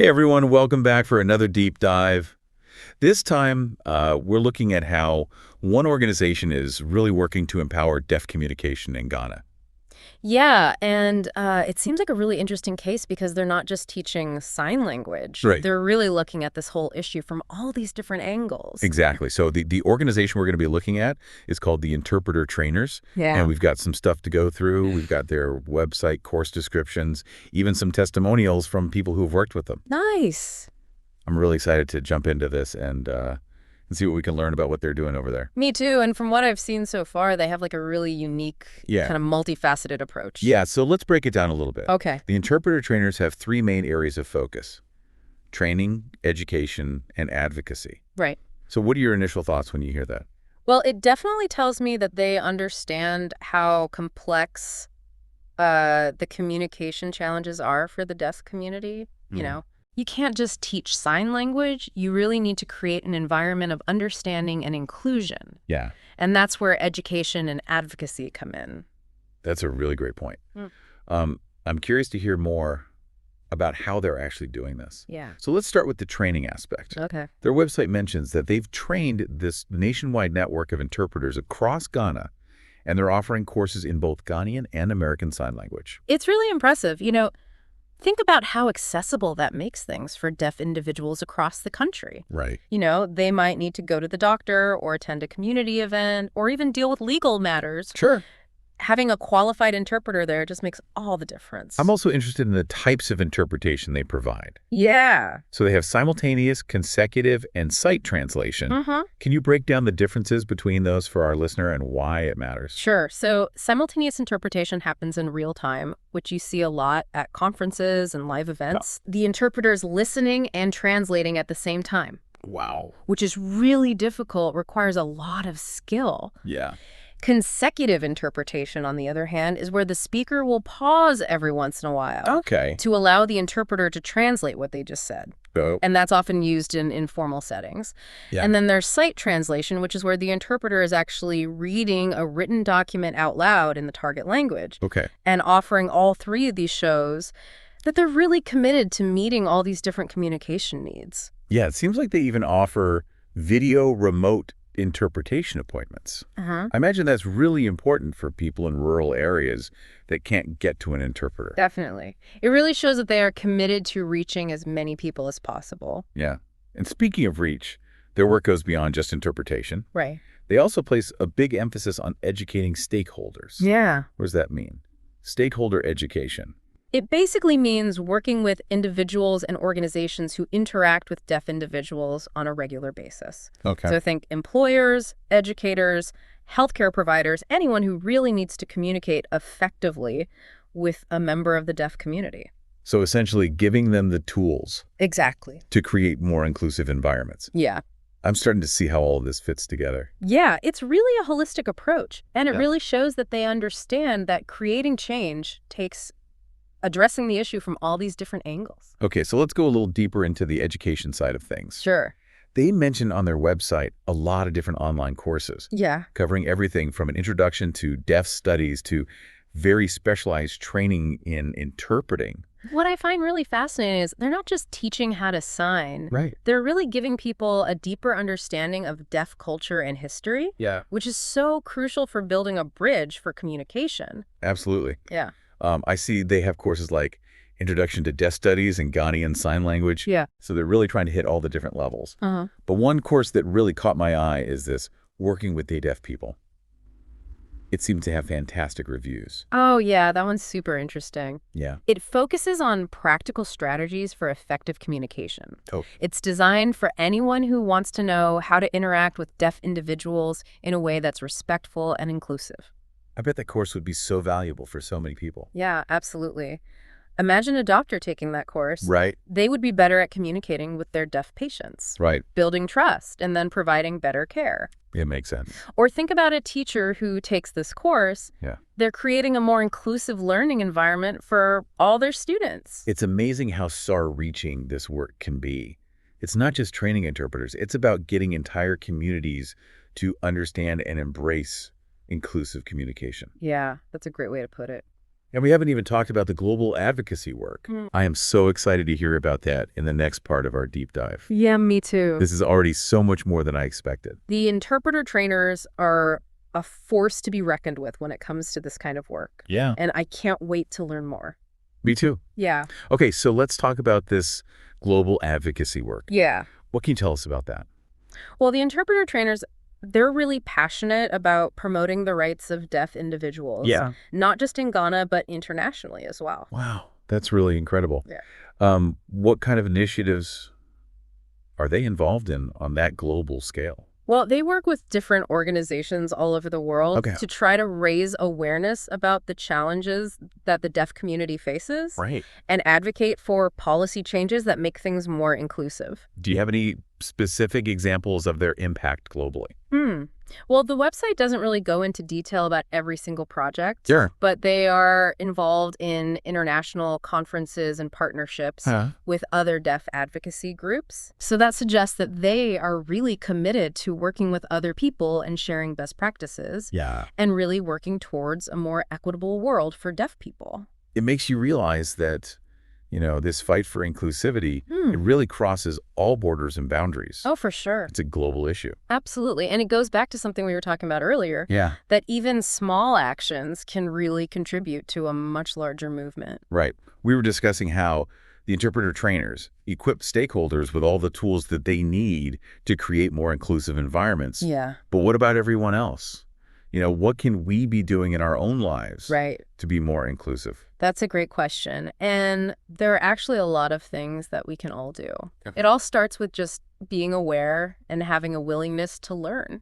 Hey everyone, welcome back for another deep dive. This time, we're looking at how one organization is really working to empower deaf communication in Ghana. Yeah, and it seems like a really interesting case because they're not just teaching sign language. Right. They're really looking at this whole issue from all these different angles. Exactly. So the organization we're going to be looking at is called the Interpreter Trainers, and Yeah. we've got some stuff to go through. We've got their website, course descriptions, even some testimonials from people who've worked with them. Nice. I'm really excited to jump into this and see what we can learn about what they're doing over there. Me too. And from what I've seen so far, they have like a really unique, Yeah. kind of multifaceted approach. Yeah, so let's break it down a little bit. Okay. The interpreter trainers have three main areas of focus: training, education, and advocacy. Right. So what are your initial thoughts when you hear that? Well, it definitely tells me that they understand how complex the communication challenges are for the deaf community. You Mhm. know, you can't just teach sign language. You really need to create an environment of understanding and inclusion. Yeah, And that's where education and advocacy come in. that's a really great point. Mm. I'm curious to hear more about how they're actually doing this. Yeah. So let's start with the training aspect. Okay. Their website mentions that they've trained this nationwide network of interpreters across Ghana, and they're offering courses in both Ghanaian and American Sign Language. It's really impressive. Think about how accessible that makes things for deaf individuals across the country. Right. They might need to go to the doctor or attend a community event or even deal with legal matters. Sure. Having a qualified interpreter there just makes all the difference. I'm also interested in the types of interpretation they provide. Yeah. So they have simultaneous, consecutive, and sight translation. Mm-hmm. Can you break down the differences between those for our listener and why it matters? Sure. So simultaneous interpretation happens in real time, which you see a lot at conferences and live events. The interpreter's listening and translating at the same time, Wow. which is really difficult, requires a lot of skill. Yeah. Consecutive interpretation, on the other hand, is where the speaker will pause every once in a while Okay. to allow the interpreter to translate what they just said. So, And that's often used in informal settings. Yeah. And then there's sight translation, which is where the interpreter is actually reading a written document out loud in the target language. okay. And offering all three of these shows that they're really committed to meeting all these different communication needs. Yeah, it seems like they even offer video remote interpretation appointments. Uh-huh. I imagine that's really important for people in rural areas that can't get to an interpreter. Definitely. It really shows that they are committed to reaching as many people as possible. Yeah. And speaking of reach, their work goes beyond just interpretation. Right. They also place a big emphasis on educating stakeholders. Yeah. What does that mean? Stakeholder education. It basically means working with individuals and organizations who interact with deaf individuals on a regular basis. Okay. So think employers, educators, healthcare providers, anyone who really needs to communicate effectively with a member of the deaf community. So essentially giving them the tools Exactly. to create more inclusive environments. Yeah. I'm starting to see how all of this fits together. Yeah, it's really a holistic approach. And it Yeah. really shows that they understand that creating change takes addressing the issue from all these different angles. Okay, so let's go a little deeper into the education side of things. Sure. They mention on their website a lot of different online courses, Yeah. covering everything from an introduction to deaf studies to very specialized training in interpreting. What I find really fascinating is they're not just teaching how to sign. Right. They're really giving people a deeper understanding of deaf culture and history, Yeah. which is so crucial for building a bridge for communication. Absolutely. Yeah. I see they have courses like Introduction to Deaf Studies and Ghanaian Sign Language. Yeah. So they're really trying to hit all the different levels. Uh-huh. But one course that really caught my eye is this, Working with the Deaf People. It seems to have fantastic reviews. Oh, yeah, that one's super interesting. Yeah. It focuses on practical strategies for effective communication. Oh. It's designed for anyone who wants to know how to interact with deaf individuals in a way that's respectful and inclusive. I bet that course would be so valuable for so many people. Yeah, absolutely. Imagine a doctor taking that course. Right. They would be better at communicating with their deaf patients, Right. building trust, and then providing better care. It makes sense. Or think about a teacher who takes this course. Yeah. They're creating a more inclusive learning environment for all their students. It's amazing how far-reaching this work can be. It's not just training interpreters. It's about getting entire communities to understand and embrace inclusive communication. Yeah, that's a great way to put it. And we haven't even talked about the global advocacy work. I am so excited to hear about that in the next part of our deep dive. Yeah, me too. This is already so much more than I expected. The interpreter trainers are a force to be reckoned with when it comes to this kind of work. Yeah. And I can't wait to learn more. Me too. Yeah. Okay, so let's talk about this global advocacy work. Yeah. What can you tell us about that? Well, the interpreter trainers, they're really passionate about promoting the rights of deaf individuals. Yeah. Not just in Ghana, but internationally as well. Wow, that's really incredible. Yeah. What kind of initiatives are they involved in on that global scale? Well, they work with different organizations all over the world Okay. to try to raise awareness about the challenges that the deaf community faces Right. and advocate for policy changes that make things more inclusive. Do you have any specific examples of their impact globally? Well, the website doesn't really go into detail about every single project, Sure. but they are involved in international conferences and partnerships with other deaf advocacy groups. So that suggests that they are really committed to working with other people and sharing best practices Yeah. and really working towards a more equitable world for deaf people. It makes you realize that, this fight for inclusivity, it really crosses all borders and boundaries. Oh, for sure. It's a global issue. Absolutely. And it goes back to something we were talking about earlier, Yeah. that even small actions can really contribute to a much larger movement. Right. We were discussing how the interpreter trainers equip stakeholders with all the tools that they need to create more inclusive environments. Yeah. But what about everyone else? What can we be doing in our own lives Right. to be more inclusive? That's a great question. And there are actually a lot of things that we can all do. Okay. It all starts with just being aware and having a willingness to learn.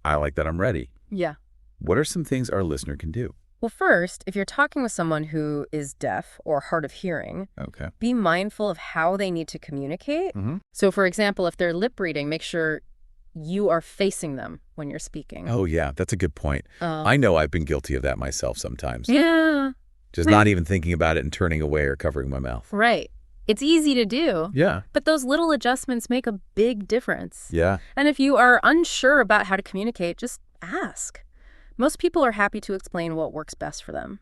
I like that I'm ready. Yeah. What are some things our listener can do? Well, first, if you're talking with someone who is deaf or hard of hearing, Okay. be mindful of how they need to communicate. Mm-hmm. So, for example, if they're lip reading, make sure you are facing them when you're speaking. Oh, yeah, that's a good point. I know I've been guilty of that myself sometimes. Yeah. Just not even thinking about it and turning away or covering my mouth. Right. It's easy to do. Yeah. But those little adjustments make a big difference. Yeah. And if you are unsure about how to communicate, just ask. Most people are happy to explain what works best for them.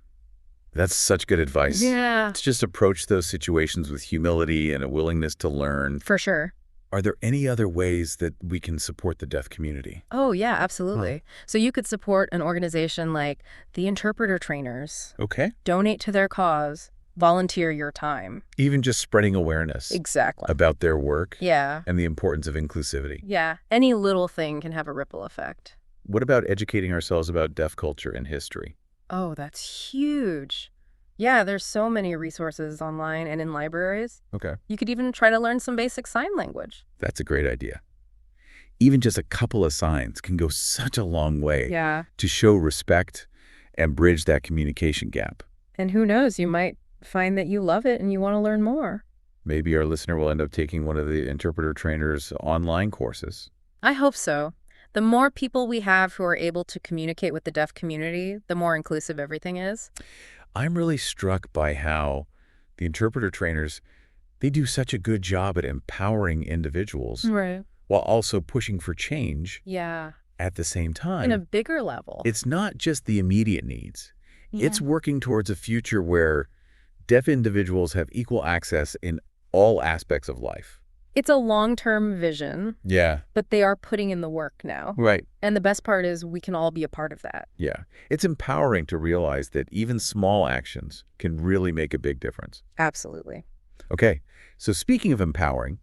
That's such good advice. Yeah. Let's just approach those situations with humility and a willingness to learn. For sure. Are there any other ways that we can support the deaf community? Oh, yeah, absolutely. So you could support an organization like the Interpreter Trainers, Okay. donate to their cause, volunteer your time. Even just spreading awareness Exactly. about their work Yeah. and the importance of inclusivity. Yeah. Any little thing can have a ripple effect. What about educating ourselves about deaf culture and history? Oh, that's huge. Yeah, there's so many resources online and in libraries. Okay. You could even try to learn some basic sign language. That's a great idea. Even just a couple of signs can go such a long way Yeah. to show respect and bridge that communication gap. And who knows, you might find that you love it and you want to learn more. Maybe our listener will end up taking one of the interpreter trainers' online courses. I hope so. The more people we have who are able to communicate with the deaf community, the more inclusive everything is. I'm really struck by how the interpreter trainers, they do such a good job at empowering individuals Right. while also pushing for change Yeah. at the same time. In a bigger level. It's not just the immediate needs. Yeah. It's working towards a future where deaf individuals have equal access in all aspects of life. It's a long-term vision, Yeah. but they are putting in the work now. Right. And the best part is we can all be a part of that. Yeah. It's empowering to realize that even small actions can really make a big difference. Absolutely. Okay. So speaking of empowering,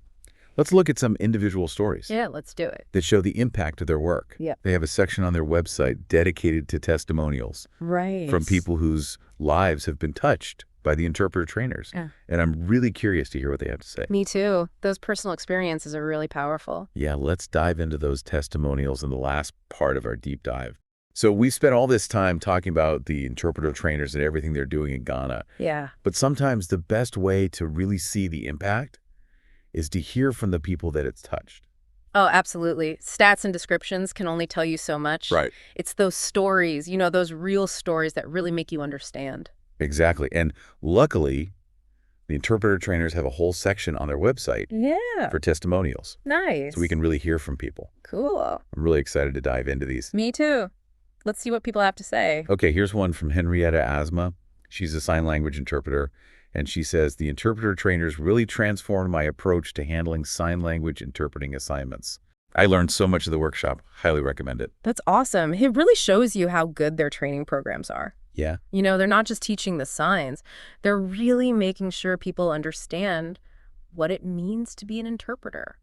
let's look at some individual stories Yeah, let's do it. that show the impact of their work. Yeah. They have a section on their website dedicated to testimonials Right. from people whose lives have been touched by the interpreter trainers. Yeah. And I'm really curious to hear what they have to say. Me too. Those personal experiences are really powerful. Yeah, let's dive into those testimonials in the last part of our deep dive. So we spent all this time talking about the interpreter trainers and everything they're doing in Ghana. Yeah. But sometimes the best way to really see the impact is to hear from the people that it's touched. Oh, absolutely. Stats and descriptions can only tell you so much. Right. It's those stories, those real stories that really make you understand. Exactly. And luckily, the interpreter trainers have a whole section on their website Yeah. for testimonials. Nice. So we can really hear from people. Cool. I'm really excited to dive into these. Me too. Let's see what people have to say. Okay, here's one from Henrietta Asma. She's a sign language interpreter, and she says, the interpreter trainers really transformed my approach to handling sign language interpreting assignments. I learned so much of the workshop. Highly recommend it. That's awesome. It really shows you how good their training programs are. Yeah. You know, they're not just teaching the signs. They're really making sure people understand what it means to be an interpreter.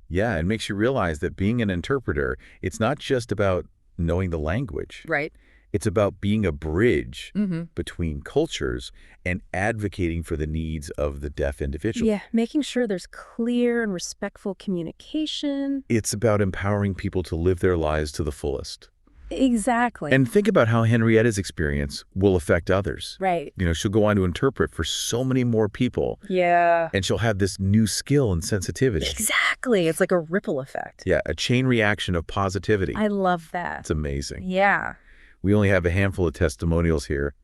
Yeah, it makes you realize that being an interpreter, it's not just about knowing the language. Right. It's about being a bridge Mm-hmm. between cultures and advocating for the needs of the deaf individual. Yeah, making sure there's clear and respectful communication. It's about empowering people to live their lives to the fullest. Exactly. And think about how Henrietta's experience will affect others. Right. You know, she'll go on to interpret for so many more people, Yeah. and she'll have this new skill and sensitivity. Exactly. It's like a ripple effect. Yeah, a chain reaction of positivity. I love that. It's amazing. Yeah. We only have a handful of testimonials here,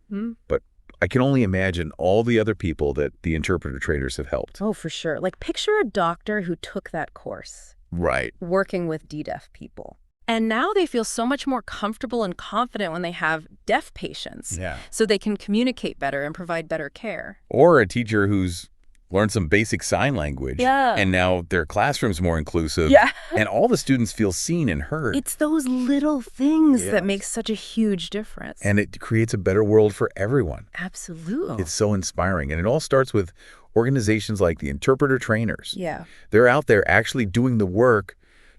but I can only imagine all the other people that the interpreter trainers have helped. Oh, for sure. Like, picture a doctor who took that course, Right. working with deaf people. And now they feel so much more comfortable and confident when they have deaf patients. Yeah. So they can communicate better and provide better care. Or a teacher who's learned some basic sign language. Yeah. And now their classroom's more inclusive. Yeah. And all the students feel seen and heard. It's those little things Yes. that make such a huge difference. And it creates a better world for everyone. Absolutely. It's so inspiring. And it all starts with organizations like the interpreter trainers. Yeah. They're out there actually doing the work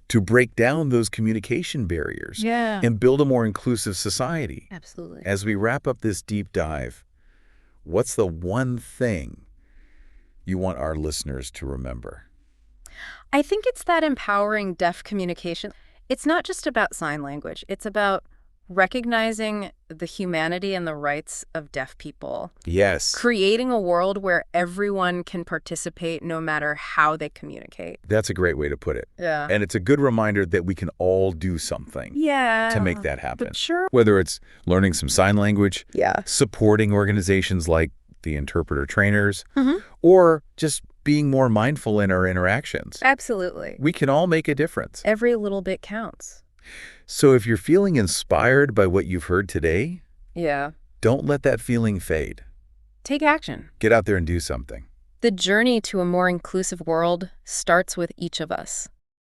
to break down those communication barriers Yeah. and build a more inclusive society. Absolutely. As we wrap up this deep dive, what's the one thing you want our listeners to remember? I think it's that empowering deaf communication. It's not just about sign language. It's about recognizing the humanity and the rights of deaf people. Yes. Creating a world where everyone can participate no matter how they communicate. That's a great way to put it. Yeah. And it's a good reminder that we can all do something Yeah. to make that happen. But sure. Whether it's learning some sign language, Yeah. supporting organizations like the interpreter trainers, Mm-hmm. or just being more mindful in our interactions. Absolutely. We can all make a difference. Every little bit counts. So if you're feeling inspired by what you've heard today, Yeah. don't let that feeling fade. Take action. Get out there and do something. The journey to a more inclusive world starts with each of us.